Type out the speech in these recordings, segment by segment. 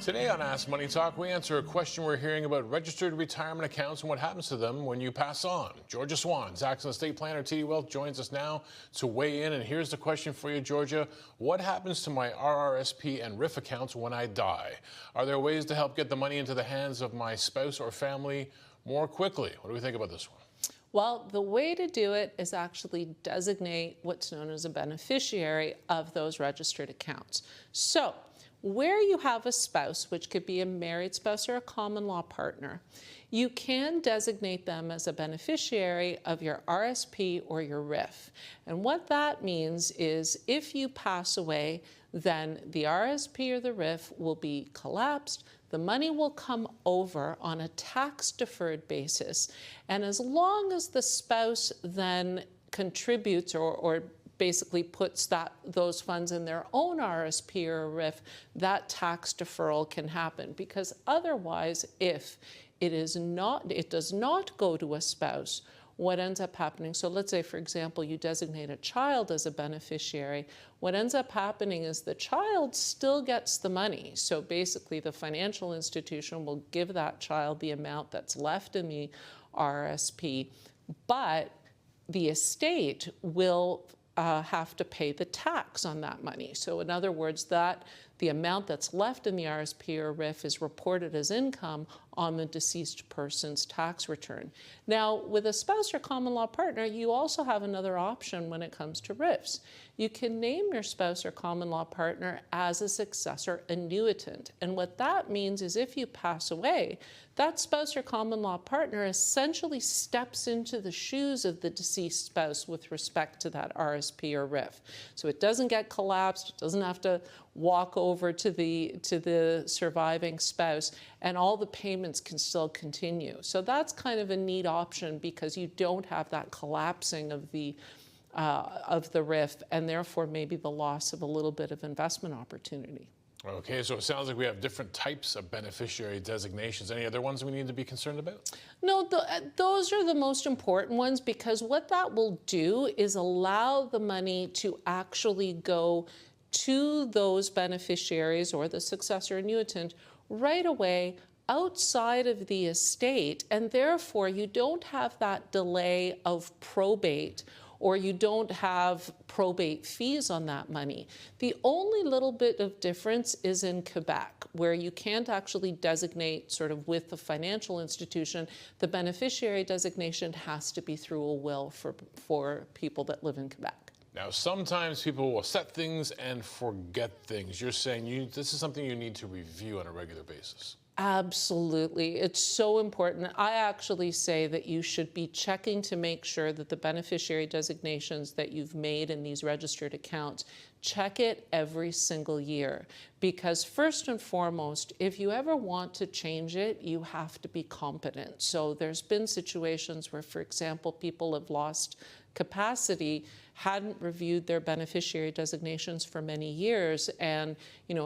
Today on Ask Money Talk, we answer a question we're hearing about registered retirement accounts and what happens to them when you pass on. Georgia Swan, tax and estate planner, TD Wealth, joins us now to weigh in. And here's the question for you, Georgia. What happens to my RRSP and RRIF accounts when I die? Are there ways to help get the money into the hands of my spouse or family more quickly? What do we think about this one? Well, the way to do it is actually designate what's known as a beneficiary of those registered accounts. So, where you have a spouse, which could be a married spouse or a common law partner, you can designate them as a beneficiary of your RSP or your RRIF. And what that means is if you pass away, then the RSP or the RRIF will be collapsed. The money will come over on a tax-deferred basis. And as long as the spouse then contributes or basically puts those funds in their own RSP or RRIF, that tax deferral can happen. Because otherwise, if it does not go to a spouse, what ends up happening, so let's say, for example, you designate a child as a beneficiary, what ends up happening is the child still gets the money. So basically, the financial institution will give that child the amount that's left in the RSP, but the estate will have to pay the tax on that money. So in other words, that the amount that's left in the RSP or RRIF is reported as income on the deceased person's tax return. Now, with a spouse or common law partner, you also have another option when it comes to RRIFs. You can name your spouse or common law partner as a successor annuitant. And what that means is if you pass away, that spouse or common law partner essentially steps into the shoes of the deceased spouse with respect to that RSP or RRIF. So it doesn't get collapsed, it doesn't have to walk over to the surviving spouse, and all the payments can still continue. So that's kind of a neat option because you don't have that collapsing of the RRIF and therefore maybe the loss of a little bit of investment opportunity. Okay, so it sounds like we have different types of beneficiary designations. Any other ones we need to be concerned about? No, those are the most important ones because what that will do is allow the money to actually go to those beneficiaries or the successor annuitant right away outside of the estate, and therefore you don't have that delay of probate or you don't have probate fees on that money. The only little bit of difference is in Quebec, where you can't actually designate sort of with the financial institution. The beneficiary designation has to be through a will for people that live in Quebec. Now, sometimes people will set things and forget things. You're saying this is something you need to review on a regular basis. Absolutely. It's so important. I actually say that you should be checking to make sure that the beneficiary designations that you've made in these registered accounts, check it every single year. Because first and foremost, if you ever want to change it, you have to be competent. So there's been situations where, for example, people have lost capacity, hadn't reviewed their beneficiary designations for many years, and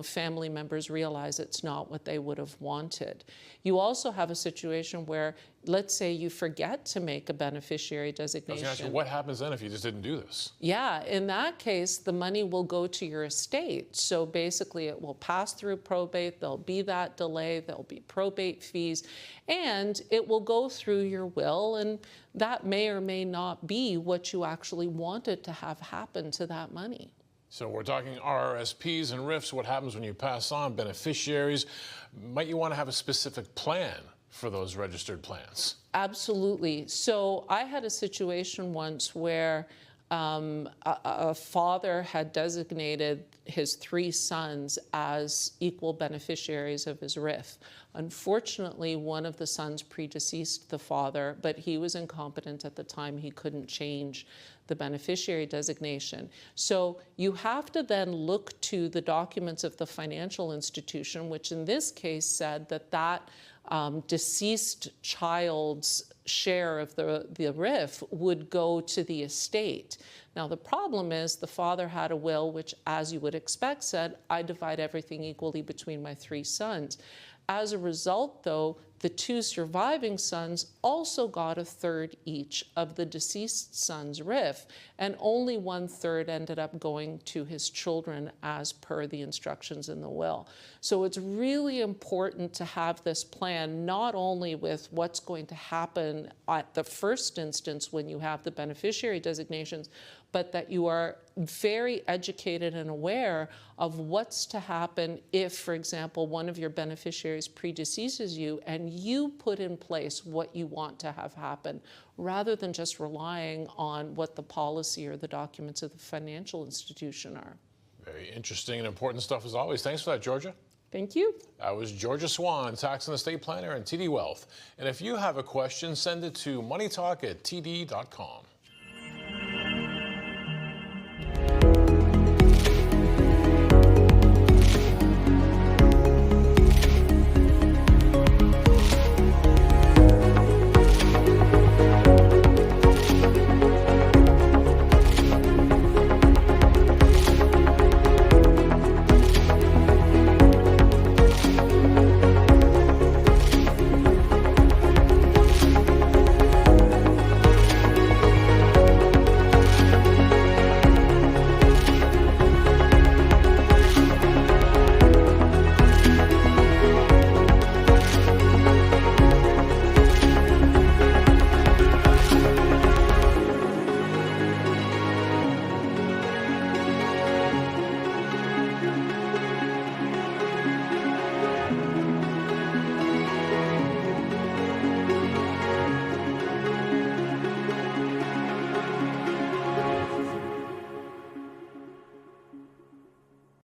family members realize it's not what they would have wanted. You also have a situation where, let's say you forget to make a beneficiary designation. I was gonna ask you, what happens then if you just didn't do this? Yeah, in that case, the money will go to your estate. So basically it will pass through probate, there'll be that delay, there'll be probate fees, and it will go through your will, and that may or may not be what you actually wanted to have happen to that money. So we're talking RRSPs and RRIFs, what happens when you pass on beneficiaries. Might you want to have a specific plan for those registered plans? Absolutely. So I had a situation once where a father had designated his 3 sons as equal beneficiaries of his RRIF. Unfortunately, one of the sons predeceased the father, but he was incompetent at the time. He couldn't change the beneficiary designation. So you have to then look to the documents of the financial institution, which in this case said that deceased child's share of the RRIF would go to the estate. Now, the problem is the father had a will which, as you would expect, said, I divide everything equally between my 3 sons. As a result, though, The 2 surviving sons also got 1/3 each of the deceased son's RRIF, and only 1/3 ended up going to his children as per the instructions in the will. So it's really important to have this plan, not only with what's going to happen at the first instance when you have the beneficiary designations, but that you are very educated and aware of what's to happen if, for example, one of your beneficiaries predeceases you, and you put in place what you want to have happen, rather than just relying on what the policy or the documents of the financial institution are. Very interesting and important stuff as always. Thanks for that, Georgia. Thank you. That was Georgia Swan, tax and estate planner and TD Wealth. And if you have a question, send it to moneytalk@td.com.